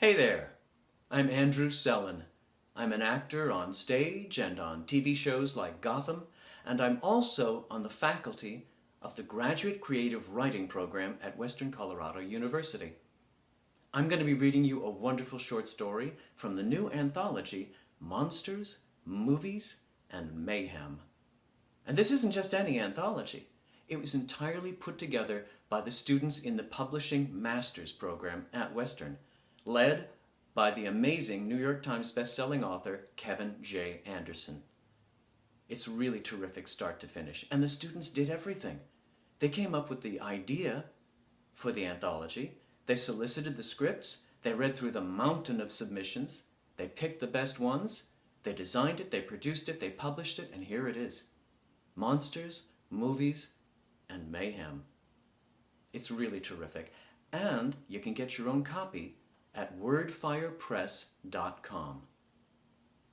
Hey there, I'm Andrew Sellon. I'm an actor on stage and on TV shows like Gotham, and I'm also on the faculty of the Graduate Creative Writing Program at Western Colorado University. I'm going to be reading you a wonderful short story from the new anthology, Monsters, Movies, and Mayhem. And this isn't just any anthology. It was entirely put together by the students in the Publishing Master's program at Western, led by the amazing New York Times best-selling author Kevin J. Anderson. It's really terrific start to finish, and the students did everything. They came up with the idea for the anthology, they solicited the scripts, they read through the mountain of submissions, they picked the best ones, they designed it, they produced it, they published it, and here it is. Monsters, Movies, and Mayhem. It's really terrific, and you can get your own copy at wordfirepress.com.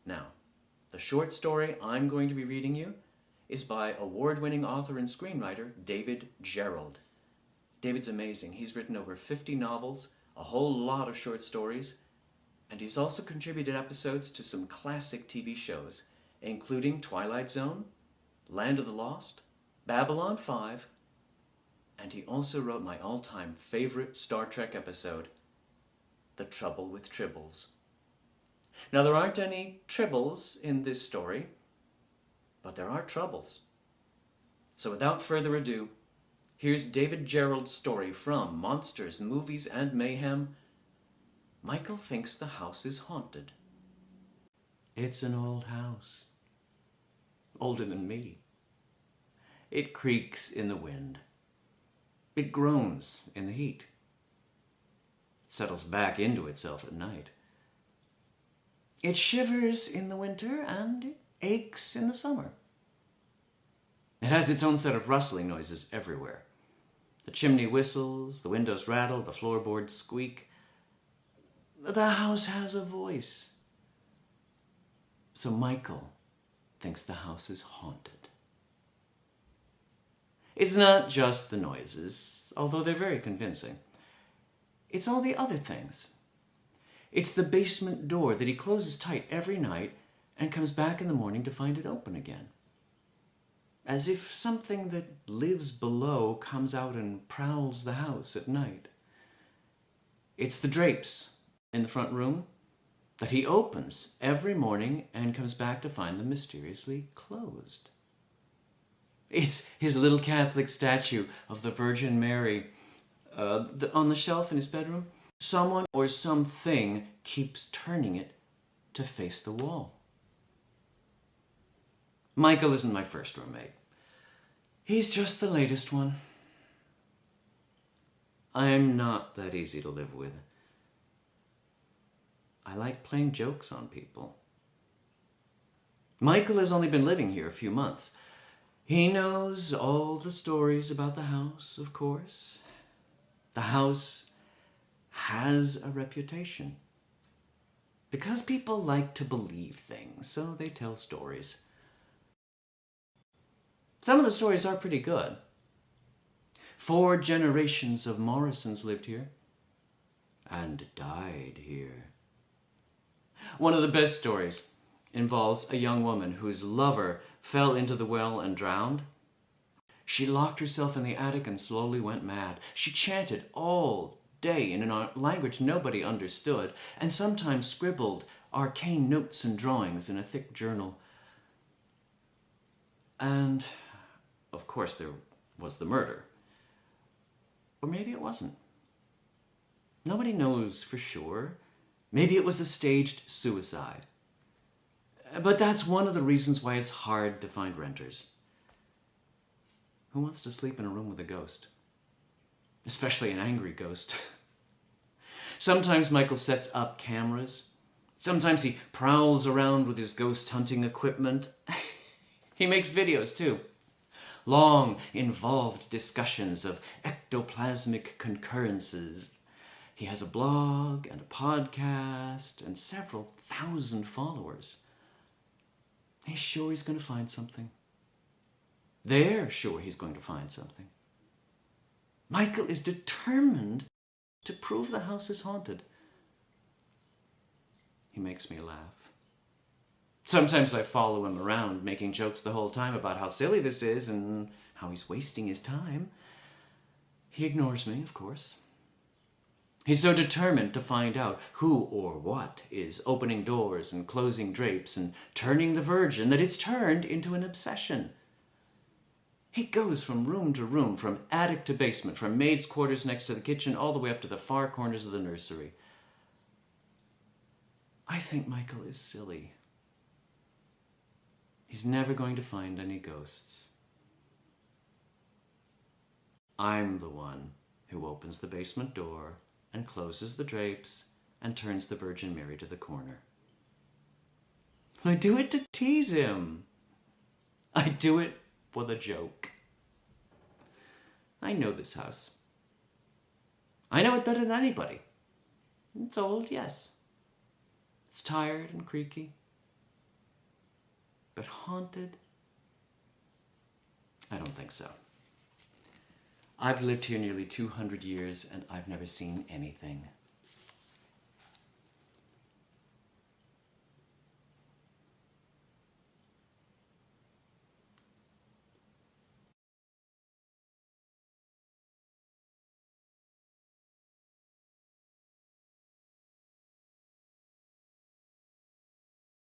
Now, the short story I'm going to be reading you is by award-winning author and screenwriter David Gerrold. David's amazing. He's written over 50 novels, a whole lot of short stories, and he's also contributed episodes to some classic TV shows, including Twilight Zone, Land of the Lost, Babylon 5, and he also wrote my all-time favorite Star Trek episode, The Trouble with Tribbles. Now, there aren't any tribbles in this story, but there are troubles. So without further ado, here's David Gerrold's story from Monsters, Movies, and Mayhem. Michael thinks the house is haunted. It's an old house, older than me. It creaks in the wind. It groans in the heat. Settles back into itself at night. It shivers in the winter and it aches in the summer. It has its own set of rustling noises everywhere. The chimney whistles, the windows rattle, the floorboards squeak. The house has a voice. So Michael thinks the house is haunted. It's not just the noises, although they're very convincing. It's all the other things. It's the basement door that he closes tight every night and comes back in the morning to find it open again. As if something that lives below comes out and prowls the house at night. It's the drapes in the front room that he opens every morning and comes back to find them mysteriously closed. It's his little Catholic statue of the Virgin Mary on the shelf in his bedroom. Someone or something keeps turning it to face the wall. Michael isn't my first roommate. He's just the latest one. I'm not that easy to live with. I like playing jokes on people. Michael has only been living here a few months. He knows all the stories about the house, of course. The house has a reputation. Because people like to believe things, so they tell stories. Some of the stories are pretty good. 4 generations of Morrisons lived here and died here. One of the best stories involves a young woman whose lover fell into the well and drowned. She locked herself in the attic and slowly went mad. She chanted all day in a language nobody understood, and sometimes scribbled arcane notes and drawings in a thick journal. And, of course, there was the murder. Or maybe it wasn't. Nobody knows for sure. Maybe it was a staged suicide. But that's one of the reasons why it's hard to find renters. Who wants to sleep in a room with a ghost? Especially an angry ghost. Sometimes Michael sets up cameras. Sometimes he prowls around with his ghost hunting equipment. He makes videos too. Long, involved discussions of ectoplasmic concurrences. He has a blog and a podcast and several thousand followers. He's sure he's going to find something. They're sure he's going to find something. Michael is determined to prove the house is haunted. He makes me laugh. Sometimes I follow him around, making jokes the whole time about how silly this is and how he's wasting his time. He ignores me, of course. He's so determined to find out who or what is opening doors and closing drapes and turning the Virgin that it's turned into an obsession. He goes from room to room, from attic to basement, from maid's quarters next to the kitchen, all the way up to the far corners of the nursery. I think Michael is silly. He's never going to find any ghosts. I'm the one who opens the basement door and closes the drapes and turns the Virgin Mary to the corner. I do it to tease him. I do it for the joke. I know this house. I know it better than anybody. It's old, yes. It's tired and creaky. But haunted? I don't think so. I've lived here nearly 200 years and I've never seen anything.